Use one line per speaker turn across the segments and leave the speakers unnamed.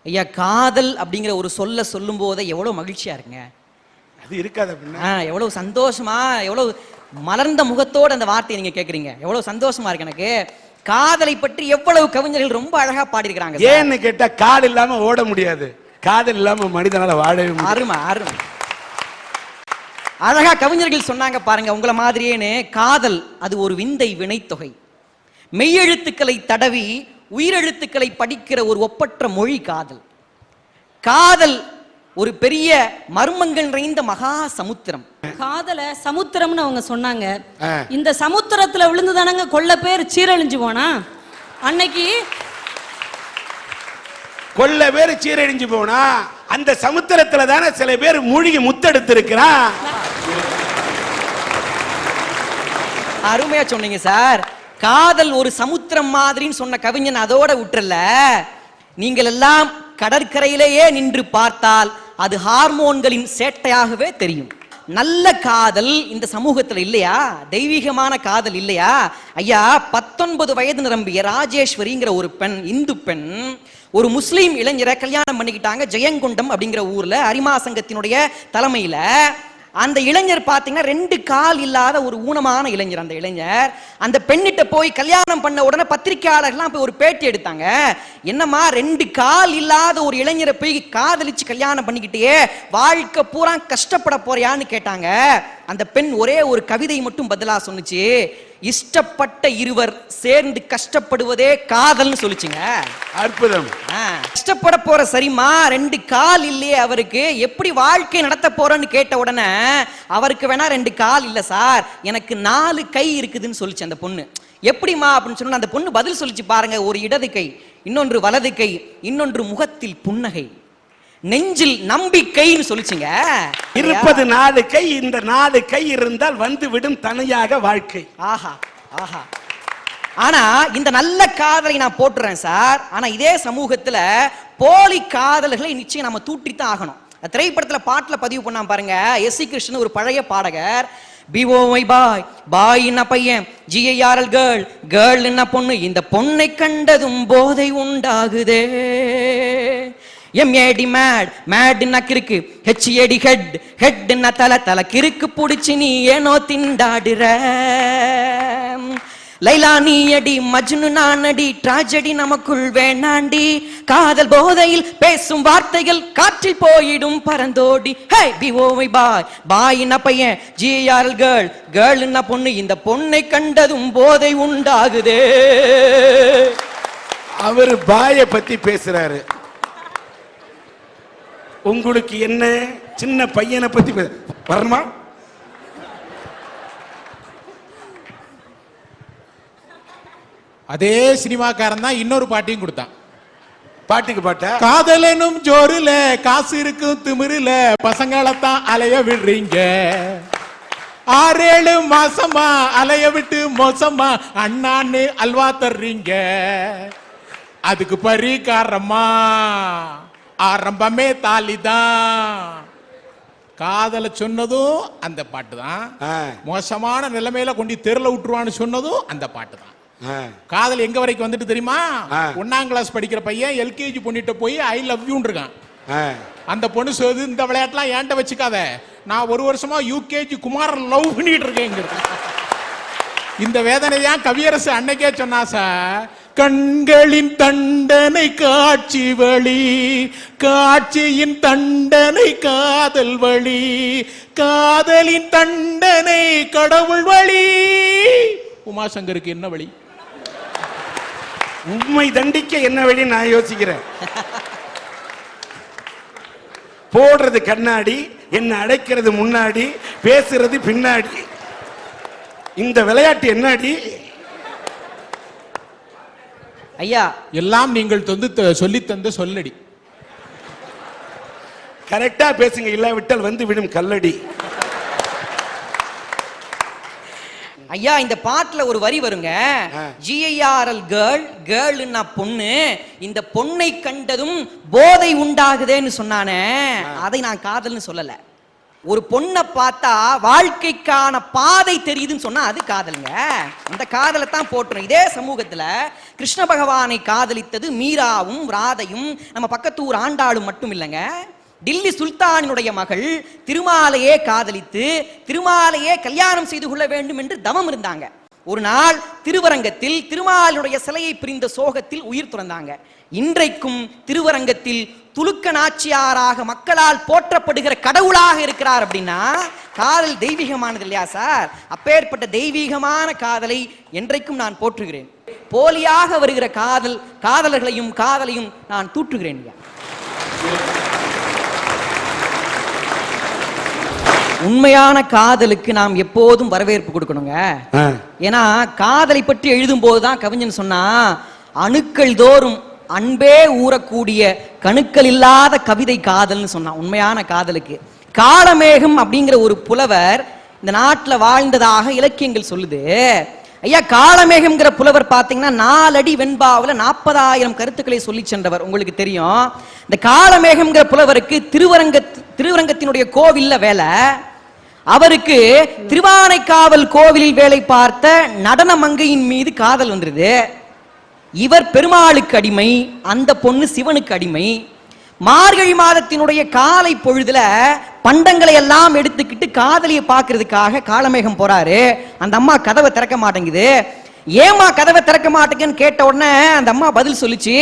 ஐயா, காதல் அப்படிங்கிற ஒரு சொல்லும் போதே எவ்வளவு மகிழ்ச்சியா இருக்குங்க.
அது இருக்காது அப்படின்னா
எவ்வளவு சந்தோஷமா, எவ்வளவு மலர்ந்த முகத்தோடு அந்த வார்த்தையை நீங்க கேக்குறீங்க. எவ்வளவு சந்தோஷமா இருக்கு எனக்கு. காதலை பற்றி எவ்வளவு கவிஞர்கள் ரொம்ப அழகா பாடியிருக்கிறாங்க.
ஏன்னு கேட்டா காதல் இல்லாம ஓட முடியாது, காதல் இல்லாம மனிதனால வாழவே முடியாது.
அருமை அருமை. அழகா கவிஞர்கள் சொன்னாங்க பாருங்க, உங்களை மாதிரியேன்னு. காதல் அது ஒரு விந்தை வினைத்தொகை. மெய்யெழுத்துக்களை தடவி உயிரெழுத்துக்களை படிக்கிற ஒரு ஒப்பற்ற மொழி காதல். காதல் ஒரு பெரிய மர்மங்கள் நிறைந்த மகா சமுத்திரம்.
காதல சமுத்திரம்னு அவங்க சொன்னாங்க. இந்த சமுத்திரத்துல விழுந்துதானங்க கொள்ள பேர் சீரழிஞ்சு போனா. அன்னைக்கு
கொள்ள பேர் சீரழிஞ்சு போனா அந்த சமுத்திரத்துல தானே சில பேர் மூழ்கி முத்தெடுத்து இருக்கிறான்.
அருமையா சொன்னீங்க சார். காதல் ஒரு சமுத்திரம் மாதிரின்னு சொன்ன கவிஞன் அதோட விட்டுறல. நீங்கள் எல்லாம் கடற்கரையிலேயே நின்று பார்த்தால் அது ஹார்மோன்களின் சேட்டையாகவே தெரியும். நல்ல காதல் இந்த சமூகத்தில் இல்லையா? தெய்வீகமான காதல் இல்லையா? ஐயா, 19 வயது நிரம்பிய ராஜேஸ்வரிங்கிற ஒரு பெண், இந்து பெண், ஒரு முஸ்லீம் இளைஞரை கல்யாணம் பண்ணிக்கிட்டாங்க. ஜெயங்கொண்டம் அப்படிங்கிற ஊர்ல அரிமா சங்கத்தினுடைய தலைமையில. அந்த இளைஞர் பாத்தீங்கன்னா 2 கால் இல்லாத ஒரு ஊனமான இளைஞர். அந்த இளைஞர் அந்த பெண்ணிட்ட போய் கல்யாணம் பண்ண உடனே பத்திரிகையாளர்லாம் போய் ஒரு பேட்டி எடுத்தாங்க. என்னம்மா 2 கால் இல்லாத ஒரு இளைஞரை போய் காதலிச்சு கல்யாணம் பண்ணிக்கிட்டே வாழ்க்கை பூரா கஷ்டப்பட போறியான்னு கேட்டாங்க. அந்த பெண் ஒரே ஒரு கவிதை மட்டும் பதிலா சொன்னுச்சு, இஷ்டப்பட்ட இருவர் சேர்ந்து கஷ்டப்படுவதே காதல்னு சொல்லிச்சுங்க.
அற்புதம்.
கஷ்டப்பட போற சரிமா, 2 கால் இல்லையே அவருக்கு, எப்படி வாழ்க்கை நடத்த போறன்னு கேட்ட உடனே அவருக்கு வேணா 2 கால் இல்ல சார், எனக்கு 4 கை இருக்குதுன்னு சொல்லிச்சு அந்த பொண்ணு. எப்படிமா அப்படின்னு சொன்னா அந்த பொண்ணு பதில் சொல்லிச்சு பாருங்க, ஒரு இடது கை, இன்னொன்று வலது கை, இன்னொன்று முகத்தில் புன்னகை, நெஞ்சில் நம்பிக்கைன்னு சொல்லிச்சுங்க.
இருப்பது 4 கை, இந்த 4 கை இருந்தால் வந்து விடும் தனியாக வாழ்க்கை.
ஆஹா ஆஹா. ஆனா இந்த நல்ல காதலை நான் போட்டுறேன் சார். ஆனா இதே சமூகத்துல போலி காதல்களை நிச்சயம் நம்ம தூட்டித்தான் ஆகணும். திரைப்படத்துல பாட்டுல பதிவு பண்ணா பாருங்க, எஸ்.சி. கிருஷ்ணன் ஒரு பழைய பாடகர். பிஓஐ பாய், பாய் என்ன பையன், ஜிஐஆர்எல் கேர்ள், கேர்ள் என்ன பொண்ணு, இந்த பொண்ணை கண்டதும் போதை உண்டாகுதே. எம்ஏடி மேட், மேட்னா கிறுக்கு, ஹெச்ஏடி ஹெட், ஹெட்னா தலை, தலை கிறுக்கு புடிச்சு நீ ஏனோ திண்டாடுற. லைலா நீ அடி, மஜ்னு நான் அடி, ட்ராஜடி நமக்குள் வேணாண்டி, காதல் போதையில் பேசும் வார்த்தைகள் காற்றில் போயிடும் பறந்தோடி. ஹே பிஓஐ பாய், பாய் என்ன பையன், ஜிஆர்எல் கேர்ள், கேர்ள் என்ன பொண்ணு, இந்த பொண்ணை கண்டதும் போதை உண்டாகுதே.
அவர் பாய பத்தி பேசுறாரு, உங்களுக்கு என்ன சின்ன பையனை பத்தி வரணுமா?
அதே சினிமாக்காரன் தான் இன்னொரு பாட்டையும் கொடுத்தான்.
பாட்டுக்கு பாட்டா,
காதலனும் ஜோருல காசு இருக்கும் திமிருல பசங்களைத்தான் அலைய விடுறீங்க, 6-7 மாசமா அலைய விட்டு மோசமா அண்ணான்னு அல்வா தர்றீங்க, அதுக்கு பரிகாரமா ஆரம்பமே தாலிதான். காதல சொன்னதும் அந்த பாட்டு தான், மோசமான நிலைமையில கொண்டு தெருல விட்டுருவான்னு சொன்னதும் அந்த பாட்டு தான். காதல் எங்க வரைக்கும் வந்துட்டு தெரியுமா? 1ஆம் கிளாஸ் படிக்கிற பையன் எல்கேஜி பொண்ணிட்ட போய் ஐ லவ் யூன்னு இருக்கான். அந்த பொண்ணு சொல்லுது, இந்த விளையாட்டுலாம் ஏன்ட்ட வச்சுக்காத, நான் 1 வருஷமா யூகேஜி குமார் லவ் பண்ணிட்டு இருக்கேன். இந்த வேதனைதான் கவியரசு அன்னைக்கே சொன்னா சார். கண்களின் தண்டனை காட்சி வழி, காட்சியின் தண்டனை காதல் வழி, காதலின் தண்டனை கடவுள் வழி. உமாசங்கருக்கு என்ன வழி?
உண்மை தண்டிக்க என்ன வழி நான் யோசிக்கிறேன். போடுறது கண்ணாடி, என்ன அடைக்கிறது முன்னாடி, பேசுறது பின்னாடி, இந்த விளையாட்டு என்னடி?
ஐயா,
எல்லாம் நீங்கள் சொல்லி தந்த சொல்லடி.
கரெக்டா பேசுங்க, இல்லாவிட்டால் வந்து விடும் கல்லடி.
ஐயா, இந்த பாட்டுல ஒரு வரி வருங்க, ஜிஐஆர்எல் கேர்ள், கேர்ள்னா பொண்ணு, இந்த பொண்ணை கண்டதும் போதை உண்டாகுதேன்னு சொன்னானே, அதை நான் காதல்னு சொல்லல. ஒரு பொண்ணை பார்த்தா வாழ்க்கைக்கான பாதை தெரியுதுன்னு சொன்னா அது காதலுங்க. அந்த காதலை தான் போட்டுரும். இதே சமூகத்துல கிருஷ்ண பகவானை காதலித்தது மீராவும் ராதையும் நம்ம பக்கத்தூர் ஆண்டாளும் மட்டும் இல்லைங்க. டில்லி சுல்தானினுடைய மகள் திருமாலையே காதலித்து திருமாலையே கல்யாணம் செய்து கொள்ள வேண்டும் என்று தவம் இருந்தாங்க. ஒரு நாள் திருவரங்கத்தில் திருமாலுடைய சிலையை பிரிந்த சோகத்தில் உயிர் துறந்தாங்க. இன்றைக்கும் திருவரங்கத்தில் துலுக்க நாச்சியாராக மக்களால் போற்றப்படுகிற கடவுளாக இருக்கிறார். அப்படின்னா காதல் தெய்வீகமானது இல்லையா சார்? அப்பேற்பட்ட தெய்வீகமான காதலை என்றைக்கும் நான் போற்றுகிறேன். போலியாக வருகிற காதலர்களையும் காதலையும் நான் தூற்றுகிறேன். உண்மையான காதலுக்கு நாம் எப்போதும் வரவேற்பு கொடுக்கணுங்க. ஏன்னா காதலை பற்றி எழுதும் போதுதான் கவிஞன் சொன்னா, அணுக்கள் தோறும் அன்பே ஊறக்கூடிய கணுக்கள் இல்லாத கவிதை காதல்னு சொன்னான். உண்மையான காதலுக்கு காளமேகம் அப்படிங்கிற ஒரு புலவர் இந்த நாட்டில் வாழ்ந்ததாக இலக்கியங்கள் சொல்லுது. ஐயா, காளமேகம்ங்கிற புலவர் பார்த்தீங்கன்னா 4 அடி வெண்பாவில் 40,000 கருத்துக்களை சொல்லி சென்றவர். உங்களுக்கு தெரியும். இந்த காளமேகம்ங்கிற புலவருக்கு திருவரங்கத்தினுடைய கோவில்ல வேலை. அவருக்கு திருவானைக்காவல் கோவிலில் வேலை பார்த்த நடன மங்கையின் மீது காதல் வந்துருது. இவர் பெருமாளுக்கு அடிமை, அந்த பொண்ணு சிவனுக்கு அடிமை. மார்கழி மாதத்தினுடைய காலை பொழுதுல பண்டங்களை எல்லாம் எடுத்துக்கிட்டு காதலியை பார்க்கறதுக்காக காளமேகம் போறாரு. அந்த அம்மா கதவை திறக்க மாட்டேங்குது. ஏமா கதவை திறக்க மாட்டேங்கன்னு கேட்ட உடனே அந்த அம்மா பதில் சொல்லிச்சு,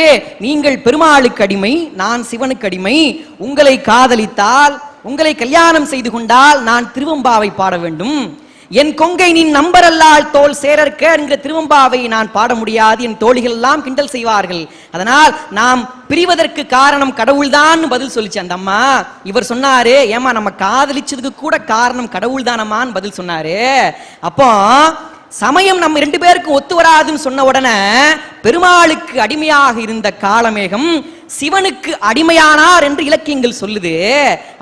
நீங்கள் பெருமாளுக்கு அடிமை, நான் சிவனுக்கு அடிமை. உங்களை காதலித்தால், உங்களை கல்யாணம் செய்து கொண்டால் நான் திருவம்பாவை பாட வேண்டும். என் கொங்கை நின் நம்பரல்லால் தோல் சேரற்க என்கிற திருவம்பாவை நான் பாட முடியாது. என் தோழிகள் எல்லாம் கிண்டல் செய்வார்கள். அதனால் நாம் பிரிவதற்கு காரணம் கடவுள்தான் பதில் சொல்லிச்சு அந்த அம்மா. இவர் சொன்னாரு, ஏமா நம்ம காதலிச்சதுக்கு கூட காரணம் கடவுள் தானம்மான்னு பதில் சொன்னாரு. அப்போ சமயம் நம்ம 2 பேருக்கும் ஒத்து வராதுன்னு சொன்ன உடனே பெருமாளுக்கு அடிமையாக இருந்த காளமேகம் சிவனுக்கு அடிமையானார் என்று இலக்கியங்கள் சொல்லுது.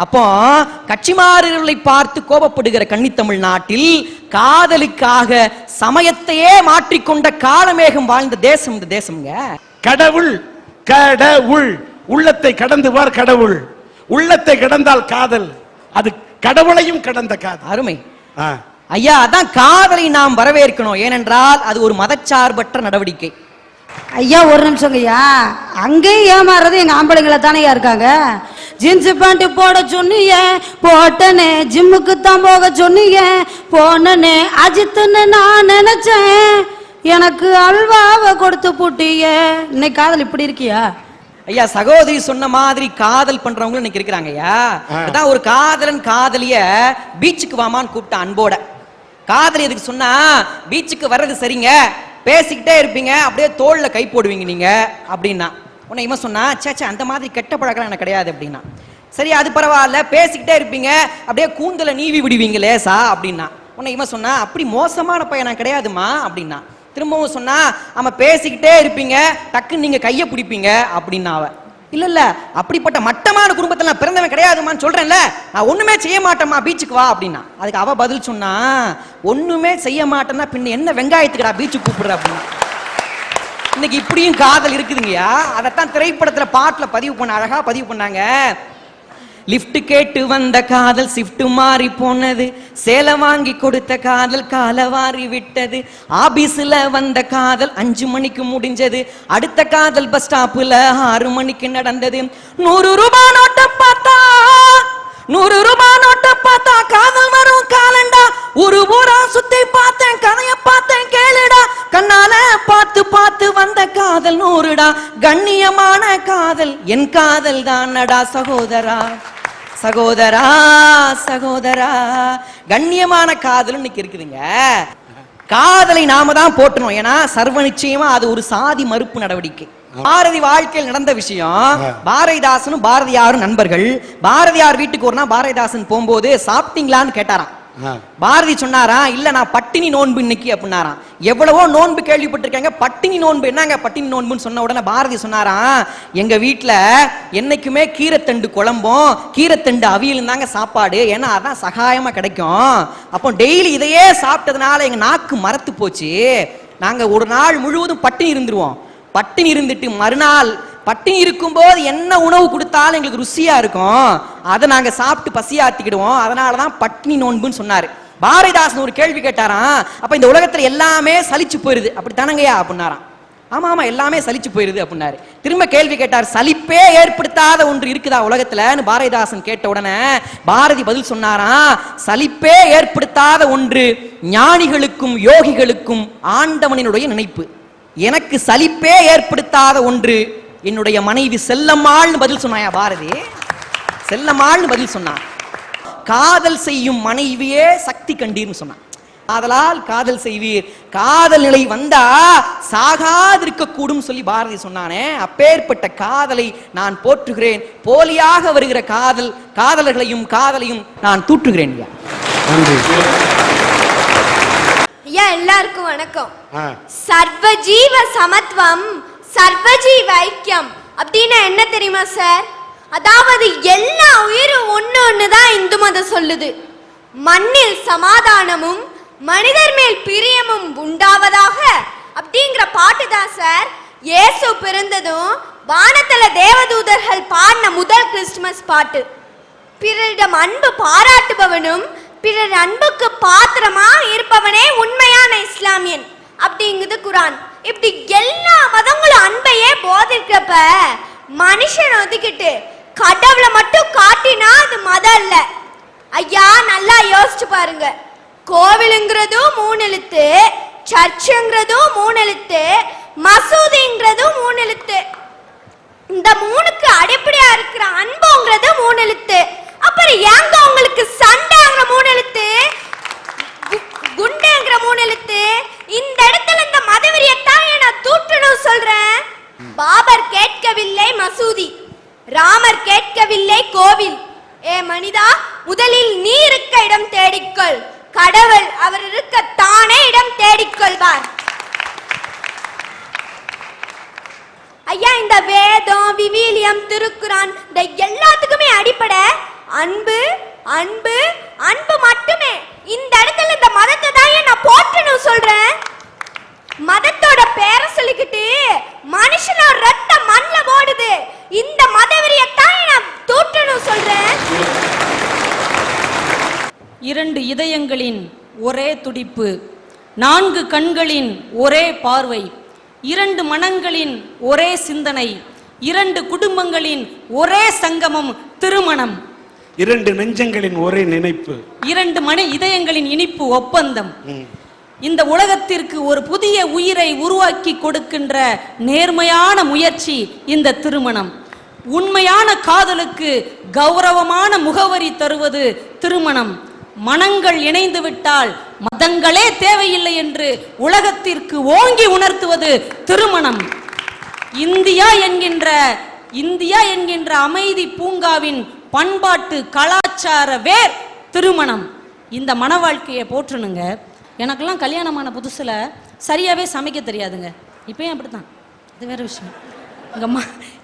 அப்போ கட்சிமாறுகளை பார்த்து கோபப்படுகிற கன்னித்தமிழ் நாட்டில் காதலுக்காக சமயத்தையே மாற்றிக்கொண்ட காளமேகம் வாழ்ந்த தேசம் இந்த தேசம்ங்க.
கடவுள் கடவுள் உள்ளத்தை கடந்து வார். கடவுள் உள்ளத்தை கடந்தால் காதல், அது கடவுளையும் கடந்த காதல்.
அருமை ஐயா, அதான் காதலை நாம் வரவேற்கணும். ஏனென்றால் அது ஒரு மதச்சார்பற்ற நடவடிக்கை.
ஐயா ஒரு நிமிஷம் ஐயா, அங்கேயும் ஏமாறுறது எங்க ஆம்பளைங்களை தானே இருக்காங்க. ஜீன்ஸ் பேண்ட் போட சொன்னீங்க, போட்டனே. ஜிம்முக்கு தான் போக சொன்னீங்க, போனனே. அஜித்துன்னு நான் நினைச்சேன், எனக்கு அல்வாவை கொடுத்து போட்டீங்க. இன்னைக்கு காதல் இப்படி இருக்கியா?
ஐயா, சகோதரி சொன்ன மாதிரி காதல் பண்றவங்க இன்னைக்கு இருக்கிறாங்க. ஐயா, அதான் ஒரு காதலன் காதலிய பீச்சுக்கு வாமான்னு கூப்பிட்ட அன்போட. காதலி எதுக்கு சொன்னா, பீச்சுக்கு வர்றது சரிங்க, பேசிக்கிட்டே இருப்பீங்க, அப்படியே தோல்ல கை போடுவீங்க நீங்க அப்படின்னா. உன்னை இவன் சொன்னா, சேச்சா அந்த மாதிரி கெட்ட பழக்கம் எனக்கு கிடையாது அப்படின்னா. சரி அது பரவாயில்ல, பேசிக்கிட்டே இருப்பீங்க, அப்படியே கூந்தல நீவி விடுவீங்களே சா அப்படின்னா. உன்னை இவன் சொன்னா, அப்படி மோசமான பையன் கிடையாதுமா அப்படின்னா. திரும்பவும் சொன்னா, ஆமா பேசிக்கிட்டே இருப்பீங்க, டக்குன்னு நீங்க கையை பிடிப்பீங்க அப்படின்னா. அவ இல்ல இல்ல அப்படிப்பட்ட மட்டமான குடும்பத்துல நான் பிறந்தவன் கிடையாதுமான்னு சொல்றேன்ல, நான் ஒண்ணுமே செய்ய மாட்டேமா, பீச்சுக்கு வா அப்படின்னா. அதுக்கு அவ பதில் சொன்னா, ஒண்ணுமே செய்ய மாட்டேன்னா பின்ன என்ன வெங்காயத்துக்குடா பீச்சுக்கு கூப்பிடுற அப்படின்னு. இன்னைக்கு இப்படியும் காதல் இருக்குதுங்கய்யா. அதைத்தான் திரைப்படத்துல பாட்டுல அழகா பதிவு பண்ணாங்க. லிப்ட் கேட்டு வந்த காதல் ஷிஃப்ட் மாறி போனது, சேலை வாங்கி கொடுத்த காதல் காலவாரி விட்டது, ஆபீஸ்ல வந்த காதல் 5 மணிக்கு முடிஞ்சது, அடுத்த காதல் பஸ் ஸ்டாப்ல 6 மணிக்கு நடந்தது. 100 ரூபாய் நோட்டை பார்த்தா, 100 ரூபாய் நோட்டை பார்த்தா காதல் வரும் காலண்டா, ஒரு ஊரா சுத்தி பார்த்தேன், கதைய பார்த்தேன் கேளுடா, கண்ணால பார்த்து பார்த்து வந்த காதல் 100டா, கண்ணியமான காதல் என் காதல் தானடா சகோதரா சகோதரா சகோதரா. கண்ணியமான காதல் இன்னைக்கு இருக்குதுங்க. காதலை நாம தான் போட்டணும். ஏன்னா சர்வ நிச்சயமா அது ஒரு சாதி மறுப்பு நடவடிக்கை. பாரதி வாழ்க்கையில் நடந்த விஷயம். பாரதிதாசனும் பாரதியாரும் நண்பர்கள். பாரதியார் வீட்டுக்கு ஒரு நாள் பாரதிதாசன் போகும்போது சாப்பிட்டீங்களான்னு கேட்டாராம். பாரதி சொன்னாரா, இல்ல நான் பட்டினி நோன்பு இன்னைக்கு அப்படின்னாராம். எவ்வளவோ நோன்பு கேள்விப்பட்டிருக்காங்க, பட்டினி நோன்பு என்னங்க பட்டினி நோன்புன்னு சொன்ன உடனே பாரதி சொன்னாராம், எங்க வீட்டுல என்னைக்குமே கீரைத்தண்டு குழம்பும் கீரைத்தண்டு அவியலும் தாங்க சாப்பாடு, ஏன்னா அதான் சகாயமா கிடைக்கும். அப்போ டெய்லி இதையே சாப்பிட்டதுனால எங்க நாக்கு மரத்து போச்சு, நாங்க ஒரு நாள் முழுவதும் பட்டினி இருந்துருவோம். பட்டினி இருந்துட்டு மறுநாள் பட்டினி இருக்கும்போது என்ன உணவு கொடுத்தாலும் எங்களுக்கு ருசியா இருக்கும், அதை நாங்க சாப்பிட்டு பசியாத்திக்கிடுவோம், அதனாலதான் பட்டினி நோன்புன்னு சொன்னாரு. பாரதிதாசன் ஒரு கேள்வி கேட்டாராம், அப்ப இந்த உலகத்துல எல்லாமே சலிச்சு போயிருது அப்படித்தானங்கய்யா அப்படின்னாராம். ஆமா ஆமா எல்லாமே சலிச்சு போயிருது அப்படின்னாரு. திரும்ப கேள்வி கேட்டார், சலிப்பே ஏற்படுத்தாத ஒன்று இருக்குதா உலகத்துலன்னு பாரதிதாசன் கேட்ட உடனே பாரதி பதில் சொன்னாராம், சலிப்பே ஏற்படுத்தாத ஒன்று ஞானிகளுக்கும் யோகிகளுக்கும் ஆண்டவனினுடைய நினைப்பு. எனக்கு சலிப்பே ஏற்படுத்தாத ஒன்று என்னுடைய மனைவி செல்லம்மாள்னு பதில் சொன்னாயா பாரதி. செல்லம்மாள்னு பதில் சொன்னான். காதல் செய்யும் மனைவியே சக்தி கண்டீர்னு சொன்னான். ஆதலால் காதல் செய்வீர், காதல் நிலை வந்தா சாகாதிருக்க கூடும் சொல்லி பாரதி சொன்னானே, அப்பேற்பட்ட காதலை நான் போற்றுகிறேன். போலியாக வருகிற காதலர்களையும் காதலையும் நான் தூற்றுகிறேன்.
ஐயா எல்லாருக்கும் வணக்கம். சர்வஜீவ சமத்துவம் சர்வஜீவ ஐக்கியம் அப்படின்னா என்ன தெரியுமா சார்? அதாவது எல்லா உயிரும் ஒண்ணுதான் இந்து மதம் சொல்லுது. மண்ணில் சமாதானமும் மனிதர் மேல் பிரியமும் உண்டாவதாக அப்படிங்கிற பாட்டு தான் சார். இயேசு பிறந்ததும் வானத்துல தேவதூதர்கள் பாடின முதல் கிறிஸ்துமஸ் பாட்டு. பிறரிடம் அன்பு பாராட்டுபவனும் பிறர் அன்புக்கு பாத்திரமா இருப்பவனே உண்மையான இஸ்லாமியன் அப்படிங்குது குரான். இப்படி எல்லா மதங்களும் அன்பையே போதிக்கிறப்ப மனுஷன் ஒதுக்கிட்டு கடவுளை மட்டும் காட்டினா அது மதம் இல்ல. ஐயா நல்லா யோசிச்சு பாருங்க. கோவிலுங்கிறதும் 3 எழுத்து, சர்ச்சுங்கிறதும் 3 எழுத்து, மசூதிங்கிறதும் 3 எழுத்து. இந்த 3க்கு அடிப்படையா இருக்கிற அன்புங்கிறது 3 எழுத்து. அப்புறம் ஏங்க உங்களுக்கு சண்டைங்கிற 3 எழுத்து, குண்டுங்கிற 3 எழுத்து? இந்த இடத்துல இந்த மதவெறியத்தான் நான் தூற்றணும் சொல்றேன். பாபர் கேட்கவில்லை மசூதி, ராமர் கேட்கவில்லை கோவில். ஏ மனிதா, முதலில் நீ இருக்க இடம் தேடிக்கொள், கடவுள் அவர் இருக்க தானே இடம் தேடிக்கொள்வார். ஐயா இந்த வேதம், விவிலியம், திருக்குரான் இந்த எல்லாத்துக்குமே அடிப்படை அன்பு அன்பு அன்பு மட்டுமே. இந்த இடத்துல இந்த மதத்தை தான் நான் போற்றணும் சொல்றேன். மதத்தோட பேரை சொல்லிக்கிட்டு மனுஷனோட ரத்தம் மண்ல ஓடுது. இந்த மதவெறியத்தான் நான் தூற்றணும் சொல்றேன்.
2 இதயங்களின் ஒரே துடிப்பு, 4 கண்களின் ஒரே பார்வை, 2 மனங்களின் ஒரே சிந்தனை, 2 குடும்பங்களின் ஒரே சங்கமம் திருமணம்,
2 நெஞ்சங்களின் ஒரே நினைப்பு,
2 இதயங்களின் இனிப்பு ஒப்பந்தம். இந்த உலகத்திற்கு ஒரு புதிய உயிரை உருவாக்கி கொடுக்கின்ற நேர்மையான முயற்சி இந்த திருமணம். உண்மையான காதலுக்கு கௌரவமான முகவரி தருவது திருமணம். மனங்கள் இணைந்து விட்டால் மதங்களே தேவையில்லை என்று உலகத்திற்கு ஓங்கி உணர்த்துவது திருமணம். இந்தியா என்கின்ற அமைதி பூங்காவின் பண்பாட்டு கலாச்சார வேர் திருமணம். இந்த மன வாழ்க்கையை போற்றணுங்க. எனக்கெல்லாம் கல்யாணமான புதுசில் சரியாகவே சமைக்க தெரியாதுங்க. இப்போயும் அப்படித்தான், அது வேறு விஷயம்.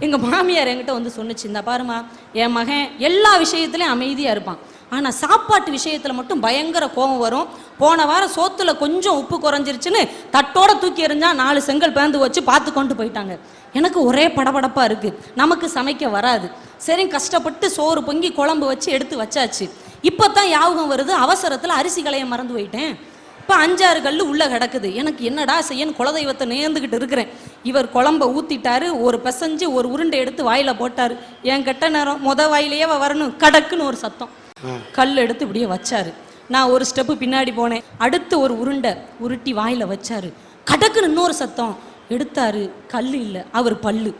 எங்கள் மாமியார் என்கிட்ட வந்து சொன்னிச்சு, இந்த பாருமா என் மகன் எல்லா விஷயத்துலையும் அமைதியாக இருப்பான், ஆனால் சாப்பாட்டு விஷயத்தில் மட்டும் பயங்கர கோபம் வரும். போன வாரம் சோத்துல கொஞ்சம் உப்பு குறைஞ்சிருச்சுன்னு தட்டோட தூக்கி எறிஞ்சா 4 செங்கல் பேந்து வச்சு பார்த்து கொண்டு போயிட்டாங்க. எனக்கு ஒரே படபடப்பாக இருக்குது, நமக்கு சமைக்க வராது. சரி கஷ்டப்பட்டு சோறு பொங்கி குழம்பு வச்சு எடுத்து வச்சாச்சு. இப்போ தான் யாபகம் வருது, அவசரத்தில் அரிசி களைய மறந்து போயிட்டேன். இப்போ 5-6 கல் உள்ளே கிடக்குது. எனக்கு என்னடா செய்யன்னு குலதெய்வத்தை நேர்ந்துக்கிட்டு இருக்கிறேன். இவர் குழம்ப ஊற்றிட்டாரு, ஒரு பிசைஞ்சு ஒரு உருண்டை எடுத்து வாயில் போட்டார். என் கெட்ட நேரம் வாயிலேயே வரணும், கடக்குன்னு ஒரு சத்தம். கல் எடுத்து இப்படியே வச்சாரு. நான் ஒரு ஸ்டெப்பு பின்னாடி போனேன். அடுத்து ஒரு உருண்டை உருட்டி வாயில் வச்சாரு. கடக்குன்னு இன்னொரு சத்தம். எடுத்தாரு, கல் இல்லை, அவர் பல்லு.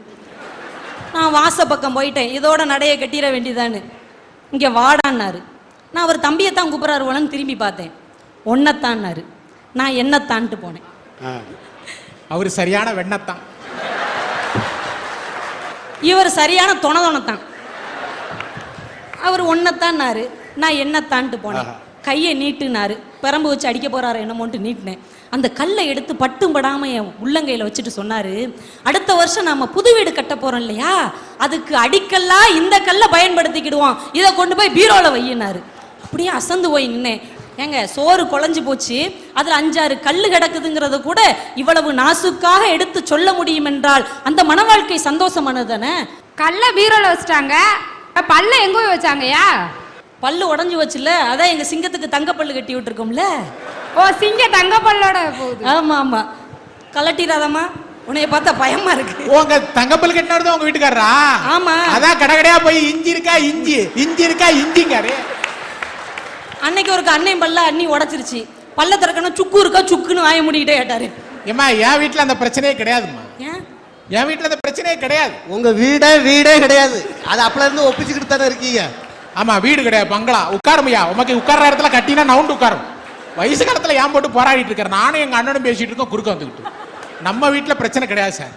நான் வாச பக்கம் போயிட்டேன், இதோட நடைய கட்டிட வேண்டியதான்னு. இங்கே வாடான்னாரு. நான் அவர் தம்பியைத்தான் கூப்பிட்றாரு போலன்னு திரும்பி பார்த்தேன். ஒன்னத்தான்னாரு. நான் என்னத்தான்ட்டு போனேன்.
அவர் சரியான வெண்ணத்தான்,
இவர் சரியான தொணதான். அவர் ஒன்னத்தான்னாரு, நான் என்னத்தான்ட்டு போனேன். கையை நீட்டுனாரு, பெரம்பு வச்சு அடிக்க போறாரு என்னமோன்ட்டு நீட்டினேன். அந்த கல்லை எடுத்து பட்டும் படாம என் உள்ளங்கையில வச்சுட்டு சொன்னாரு, அடுத்த வருஷம் நாம புது வீடு கட்ட போறோம் இல்லையா, அதுக்கு அடிக்கல்லா இந்த கல்லை பயன்படுத்திக்கிடுவோம், இதை கொண்டு போய் பீரோல வையினாரு. அப்படியே அசந்து போய் நின்னேன். ஏங்க சோறு குழஞ்சு போச்சு, அதுல 5-6 கல்லு கிடக்குதுங்கிறத கூட இவ்வளவு நாசுக்காக எடுத்து சொல்ல முடியும் என்றால் அந்த மன வாழ்க்கை சந்தோஷமானது தானே.
கல்ல பீரோல வச்சிட்டாங்க, பல்ல எங்க போய் வச்சாங்கயா?
பல்லு உடஞ்சு வச்சுல, அதான் எங்க சிங்கத்துக்கு தங்க பல்லு கட்டி விட்டுருக்கோம்ல.
ஓ, சிங்க தங்க பல்லோட போகுது.
ஆமா ஆமா, கலட்டிராதம்மா, உன்னைய பார்த்தா பயமா இருக்கு.
உங்க தங்கப்பல் கட்டினது உங்க வீட்டுக்காரரா?
ஆமா.
அதான் கடையா போய் இஞ்சி இருக்கா இஞ்சி, இஞ்சி இருக்கா இஞ்சிங்காரு.
அன்னைக்கு ஒரு அன்னையும் பல்ல அண்ணி உடைச்சிருச்சு, பல்ல திறக்கணும் சுக்கு இருக்கா சுக்குன்னு வாய முடிக்கிட்டே கேட்டாரு.
ஏமா என் வீட்டுல அந்த பிரச்சனையே கிடையாதுமா,
ஏன்
என் வீட்டுல அந்த பிரச்சனையே கிடையாது.
உங்க வீடே கிடையாது, அது அப்பல இருந்து ஒப்பிச்சுக்கிட்டு தானே இருக்கீங்க.
ஆமா, வீடு கிடையாது, பங்களா. உட்காருமையா, உமக்கு உட்கார்ற இடத்துல கட்டினா நவுண்டு உட்காரும். வயசு காலத்துல ஏன் போட்டு போராடிட்டு இருக்காரு. நானும் எங்க அண்ணனும் பேசிட்டு இருக்கோம், குறுக்க வந்துக்கிட்டு. நம்ம வீட்டுல பிரச்சனை கிடையாது சார்.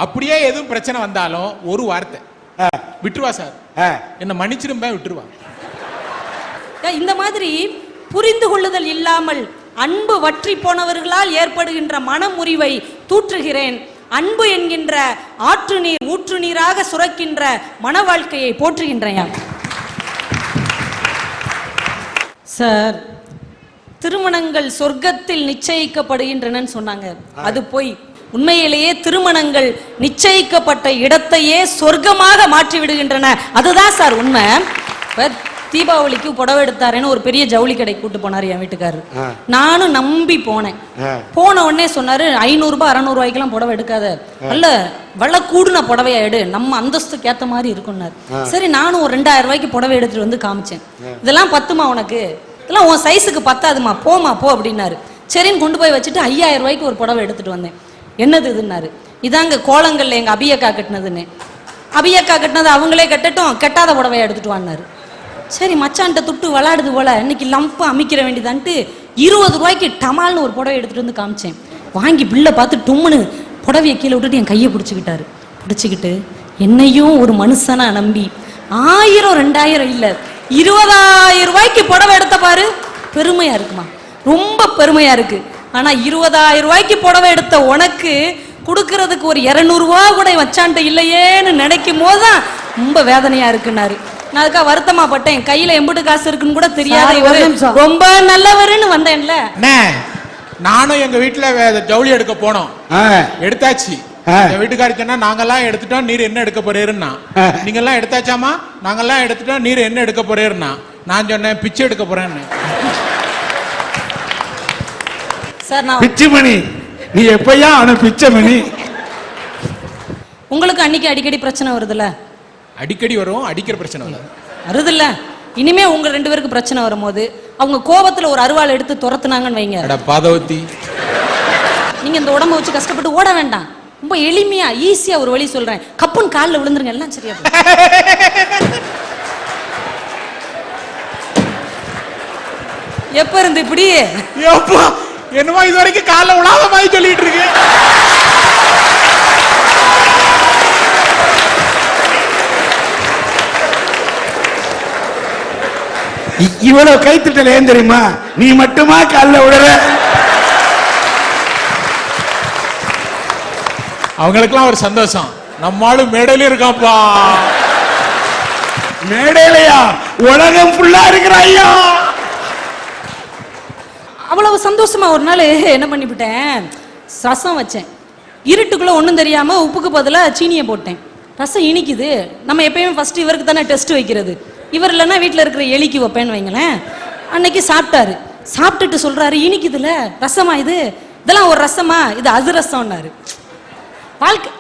அப்படியே எதுவும் பிரச்சனை வந்தாலும் ஒரு வார்த்தை விட்டுருவா சார், என்ன மன்னிச்சிரும்ப விட்டுருவா.
இந்த மாதிரி புரிந்து கொள்ளுதல் இல்லாமல் அன்பு வற்றி போனவர்களால் ஏற்படுகின்ற மனமுறிவை தூற்றுகிறேன். அன்பு என்கின்ற ஆற்று நீர் ஊற்று நீராக சுரக்கின்ற மன வாழ்க்கையை போற்றுகின்றேன். சார், திருமணங்கள் சொர்க்கத்தில் நிச்சயிக்கப்படுகின்றன சொன்னாங்க, அது போய். உண்மையிலேயே திருமணங்கள் நிச்சயிக்கப்பட்ட இடத்தையே சொர்க்கமாக மாற்றி விடுகின்றன, அதுதான் சார் உண்மை. தீபாவளிக்கு புடவை எடுத்தாருன்னு ஒரு பெரிய ஜவுளி கடை கூட்டு போனாரு என் வீட்டுக்காரரு. நானும் நம்பி போனேன். போன உடனே சொன்னாரு 500 ரூபாய் 600 ரூபாய்க்கெல்லாம் புடவை எடுக்காத, அல்ல வெள்ள கூடுன புடவையா எடு, நம்ம அந்தஸ்துக்கு ஏத்த மாதிரி இருக்குன்னாரு. சரி, நானும் ஒரு 2000 ரூபாய்க்கு புடவை எடுத்துட்டு வந்து காமிச்சேன். இதெல்லாம் பத்துமா உனக்கு, இதெல்லாம் உன் சைஸுக்கு பத்தாதுமா, போமா போ அப்படின்னாரு. சரின்னு கொண்டு போய் வச்சுட்டு 5000 ரூபாய்க்கு ஒரு புடவை எடுத்துட்டு வந்தேன். என்னது இதுன்னாரு. இதாங்க கோலங்கள்ல எங்க அபியக்கா கட்டினதுன்னு. அபியக்கா கட்டினது அவங்களே கட்டட்டும், கெட்டாத புடவையா எடுத்துட்டு வான்னாரு. சரி, மச்சான்ட்ட துட்டு விளாடுது போல, இன்னைக்கு லம்பு அமைக்கிற வேண்டியதான்ட்டு 20 ரூபாய்க்கு டமால்னு ஒரு புடவை எடுத்துட்டு வந்து காமிச்சேன். வாங்கி பில்லை பார்த்து டும்முன்னு புடவையை கீழே விட்டுட்டு என் கையை பிடிச்சிக்கிட்டாரு. பிடிச்சிக்கிட்டு என்னையும் ஒரு மனுஷனா நம்பி 1000 2000 இல்ல 20000 ரூபாய்க்கு புடவை எடுத்த பாரு, பெருமையா இருக்குமா, ரொம்ப பெருமையா இருக்கு. ஆனா 20000 ரூபாய்க்கு புடவை எடுத்த உனக்கு கொடுக்கறதுக்கு ஒரு 200 ரூபா கூட வச்சான்ட்டு இல்லையேன்னு நினைக்கும் போதுதான் ரொம்ப வேதனையா இருக்குன்னாரு. நான் அதுக்காக வருத்தமா பட்டேன். கையில எம்புட்டு காசு இருக்குன்னு கூட தெரியாத ரொம்ப நல்லவருன்னு வந்தேன்ல.
நானும் எங்க வீட்டுல ஜவுளி எடுக்க போனோம், எடுத்தாச்சு. என் வீட்டுக்காரி சொன்னா நாங்கெல்லாம் எடுத்துட்டோம், நீர் என்ன எடுக்க போறேருன்னா. நீங்க எல்லாம் எடுத்தாச்சாமா, நாங்கெல்லாம் எடுத்துட்டோம், நீர் என்ன எடுக்க போறேருன்னா. நான் சொன்னேன் பிச்சை எடுக்க போறேன்னு.
சார், நான்
பிச்சைமணி, நீ எப்பயா அவன பிச்சைமணி.
உங்களுக்கு அன்னைக்கு அடிக்கடி பிரச்சனை வருதுல்ல?
அடிக்கடி வரும், அடிக்கிற பிரச்சனை
வருதுல்ல. இனிமே உங்க 2 பேருக்கு பிரச்சனை வரும்போது அவங்க கோபத்துல ஒரு அருவாள் எடுத்து துரத்துனாங்கன்னு வைங்க,
பாதவதி,
நீங்க இந்த உடம்ப வச்சு கஷ்டப்பட்டு ஓட வேண்டாம். ரொம்ப எளிமையா ஈஸியா ஒரு வழி சொல்றேன், கப்புன்னு காலில் விழுந்துருங்க, எல்லாம் சரியா போகும். எப்ப இருந்து இப்படி
என்னமோ இது வரைக்கும் காலில் உலாத மாதிரி சொல்லிட்டு இருக்கு.
இவ்வளவு கைத்திட்டல ஏன் தெரியுமா, நீ மட்டுமா காலில் விடுற.
அவங்களுக்கெல்லாம் ஒரு சந்தோஷம், நம்மளும் மேடையில இருக்காப்பா.
மேடையிலையா, உலகம் ஃபுல்லா இருக்கிற ஐயா.
அவ்வளவு சந்தோஷமா ஒரு நாள் என்ன பண்ணிவிட்டேன், ரசம் வச்சேன். இருட்டுக்குள்ள ஒன்றும் தெரியாம உப்புக்கு பதிலாக சீனியை போட்டேன். ரசம் இனிக்குது. நம்ம எப்பயுமே ஃபர்ஸ்ட் இவருக்கு தானே டெஸ்ட் வைக்கிறது, இவர் இல்லைன்னா வீட்டில் இருக்கிற எலிக்கு வைப்பேன்னு வைங்களேன். அன்னைக்கு சாப்பிட்டாரு. சாப்பிட்டுட்டு சொல்றாரு, இனிக்குதுல ரசமா இது, இதெல்லாம் ஒரு ரசமா, இது அதிரசம்னாரு. வாழ்க்கை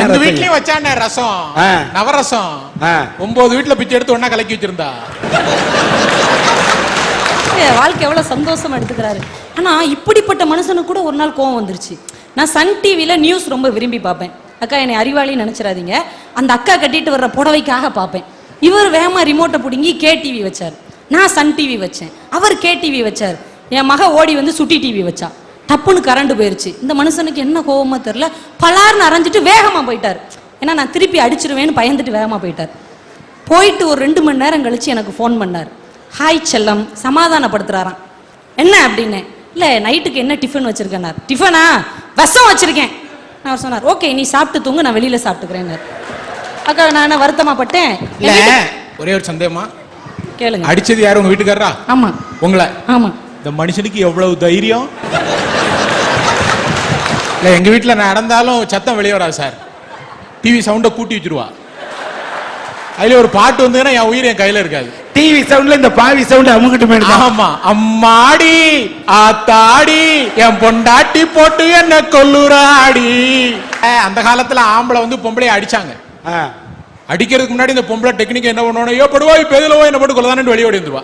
எங்க வீட்லயும் வச்சானே ரசம், நவரசம். 9 வீட்டுல பிச்சை எடுத்து ஒன்னா கலக்கி வச்சிருந்தா.
வாழ்க்கை எவ்வளவு சந்தோஷமா எடுத்துக்கிறாரு. ஆனா இப்படிப்பட்ட மனுஷனுக்கு கூட ஒரு நாள் கோவம் வந்துருச்சு. நான் சன் டிவில நியூஸ் ரொம்ப விரும்பி பார்ப்பேன். அக்கா என்னை அறிவாளின்னு நினைச்சிடாதீங்க, அந்த அக்கா கட்டிட்டு வர்ற புடவைக்காக பார்ப்பேன். இவர் வேகமா ரிமோட்டை பிடுங்கி KTV வச்சார், நான் சன் டிவி வச்சேன். அவர் KTV வச்சார். என் மக ஓடி வந்து சுட்டி டிவி வச்சா. டப்புன்னு கரண்ட் போயிருச்சு. இந்த மனுஷனுக்கு என்ன கோவமா தெரியல, பலார்னு அரைஞ்சிட்டு வேகமா போயிட்டார். ஏன்னா நான் திருப்பி அடிச்சிருவேன்னு பயந்துட்டு வேகமா போயிட்டார். போயிட்டு ஒரு 2 மணி நேரம் கழிச்சு எனக்கு ஃபோன் பண்ணார். ஹாய் செல்லம், சமாதானப்படுத்துறாராம். என்ன அப்படின்னு, இல்லை நைட்டுக்கு என்ன டிஃபன் வச்சிருக்கேன்னார். டிஃபனா, விஷம் வச்சிருக்கேன். நான் சொன்னார், ஓகே நீ சாப்பிட்டு தூங்க, நான் வெளியில சாப்பிட்டுக்கிறேன். அக்கா நான் வருத்தமா பட்டேன்.
ஒரே ஒரு சந்தேகமா,
கேளுங்க.
அடிச்சது யாரு? உங்க வீட்டுக்காரரா?
ஆமா
உங்களை?
ஆமா.
இந்த மனுஷனுக்கு எவ்வளவு தைரியம்! இல்ல, எங்க வீட்டுல நடந்தாலும் சத்தம் வெளியே வராது சார். டிவி சவுண்ட கூட்டி வச்சிருவா. அதுல ஒரு பாட்டு வந்ததுன்னா என் உயிர் என் கையில இருக்காது.
டிவி சவுண்ட்ல இந்த பாவி சவுண்ட் அமுகிட்டு போயிடுது.
ஆமா, அம்மாடி ஆத்தாடி என் பொண்டாட்டி போட்டு என்ன கொல்லுறாடி. அந்த காலத்துல ஆம்பளை வந்து பொம்பளைய அடிச்சாங்க. அடிக்கிறதுக்கு முன்னாடி இந்த பொம்பளை டெக்னிக் என்ன பண்ணுவானோ, ஐயோ படுவா இப்ப எதுல என்ன போட்டு கொள்ளதானு வெளியே ஓடி வந்துருவா.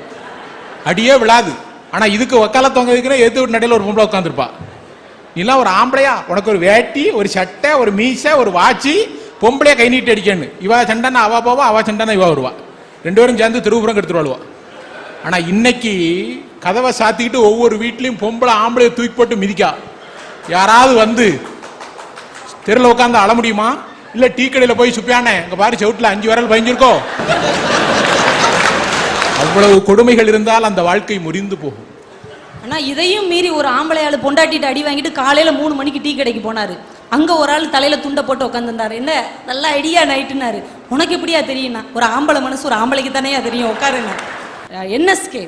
அடியே விழாது. ஆனா இதுக்கு வக்காலத்தவங்க இருக்கிற எது நடையில ஒரு பொம்பளை உட்காந்துருப்பா. நீலாம் ஒரு ஆம்பளையா? உனக்கு ஒரு வேட்டி, ஒரு சட்டை, ஒரு மீசை, ஒரு வாட்சி, பொம்பளையா கை நீட்டி அடிக்கணும். இவா சண்டைன்னா அவ போவா, அவ சண்டைன்னா இவா வருவா. ரெண்டு பேரும் சேர்ந்து திருவுபுரம் கெடுத்துருவாளுவா. ஆனா இன்னைக்கு கதவை சாத்திக்கிட்டு ஒவ்வொரு வீட்லயும் பொம்பளை ஆம்பளைய தூக்கி போட்டு மிதிக்கா. யாராவது வந்து தெருல உட்காந்து அழ முடியுமா? இல்ல டீ கடையில போய் சுப்பியானே இங்க பாரு செவுட்டுல 5 விரல் பயஞ்சிருக்கோ. அவ்வளவு கொடுமைகள் இருந்தால் அந்த வாழ்க்கை முறிந்து போகும்.
ஆனா இதையும் மீறி ஒரு ஆம்பளையாளு பொண்டாட்டிட்டு அடி வாங்கிட்டு காலையில 3 மணிக்கு டீ கடைக்கு போனாரு. அங்க ஒரு ஆள் தலையில துண்டை போட்டு உட்காந்துருந்தாரு. என்ன நல்லா ஐடியா நைட்டுனாரு. உனக்கு எப்படியா தெரியும்னா, ஒரு ஆம்பளை மனசு ஒரு ஆம்பளைக்கு தானே தெரியும், உட்காருங்க. என்எஸ்கே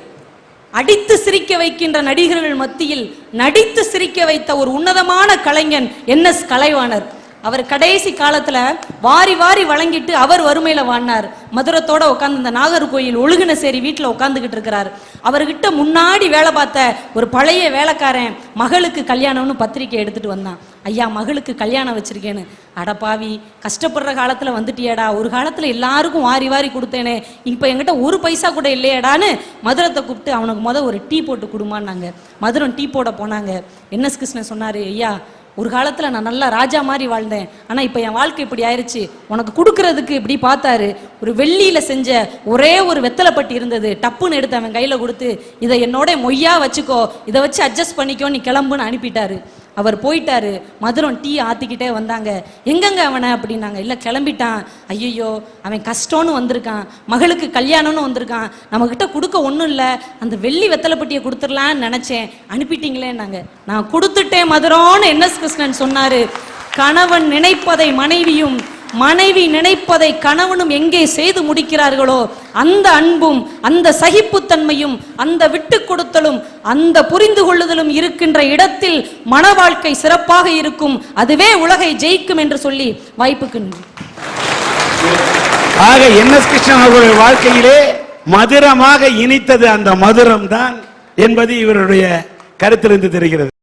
அடித்து சிரிக்க வைக்கின்ற நடிகர்கள் மத்தியில் நடித்து சிரிக்க வைத்த ஒரு உன்னதமான கலைஞன் என்எஸ் கலைவாணர். அவர் கடைசி காலத்துல வாரி வாரி வழங்கிட்டு அவர் வறுமையில வாழ்னார். மதுரத்தோட உட்காந்து இந்த நாகர்கோயில் ஒழுகுன சேரி வீட்டுல உட்காந்துக்கிட்டு இருக்கிறார். அவர்கிட்ட முன்னாடி வேலை பார்த்த ஒரு பழைய வேலைக்காரன் மகளுக்கு கல்யாணம்னு பத்திரிக்கை எடுத்துட்டு வந்தான். ஐயா மகளுக்கு கல்யாணம் வச்சிருக்கேன்னு. அடப்பாவி, கஷ்டப்படுற காலத்துல வந்துட்டியடா, ஒரு காலத்துல எல்லாருக்கும் வாரி வாரி கொடுத்தேனே, இப்ப என்கிட்ட ஒரு பைசா கூட இல்லையடான்னு மதுரத்தை கூப்பிட்டு அவனுக்கு ஒரு டீ போட்டு கொடுமான்னாங்க. மதுரம் டீ போட போனாங்க. என்எஸ் கிருஷ்ணன் சொன்னாரு, ஐயா ஒரு காலத்துல நான் நல்லா ராஜா மாதிரி வாழ்ந்தேன், ஆனா இப்ப என் வாழ்க்கை இப்படி ஆயிடுச்சு, உனக்கு கொடுக்கறதுக்கு இப்படி பார்த்தாரு. ஒரு வெள்ளியில செஞ்ச ஒரே ஒரு வெத்தலைப்பட்டி இருந்தது, டப்புன்னு எடுத்து அவன் கையில கொடுத்து, இதை என்னோட மொய்யா வச்சுக்கோ, இதை வச்சு அட்ஜஸ்ட் பண்ணிக்கோ, நீ கிளம்புன்னு அனுப்பிட்டாரு. அவர் போயிட்டாரு. மதுரம் டீ ஆத்திக்கிட்டே வந்தாங்க. எங்கங்க அவனை அப்படின்னாங்க. இல்லை கிளம்பிட்டான். ஐயோ அவன் கஷ்டம்னு வந்திருக்கான், மகளுக்கு கல்யாணம்னு வந்திருக்கான், நம்மக்கிட்ட கொடுக்க ஒன்றும் இல்லை, அந்த வெள்ளி வெத்தலைப்பட்டியை கொடுத்துடலான்னு நினச்சேன், அனுப்பிட்டீங்களேன்னாங்க. நான் கொடுத்துட்டேன் மதுரம்னு என்எஸ் கிருஷ்ணன் சொன்னாரு. கணவன் நினைப்பதை மனைவியும் மனைவி நினைப்பதை கணவனும் எங்கே செய்து முடிக்கிறார்களோ அந்த அன்பும் அந்த சகிப்புத்தன்மையும் அந்த விட்டு கொடுத்தலும் அந்த புரிந்து கொள்ளுதலும் இருக்கின்ற இடத்தில் மன வாழ்க்கை சிறப்பாக இருக்கும். அதுவே உலகை ஜெயிக்கும் என்று சொல்லி வாய்ப்புக்கு நன்றி.
ஆக என்எஸ் கிருஷ்ணன் அவர்களுடைய வாழ்க்கையிலே மதுரமாக இனித்தது அந்த மதுரம் தான் என்பது இவருடைய கருத்திலிருந்து தெரிகிறது.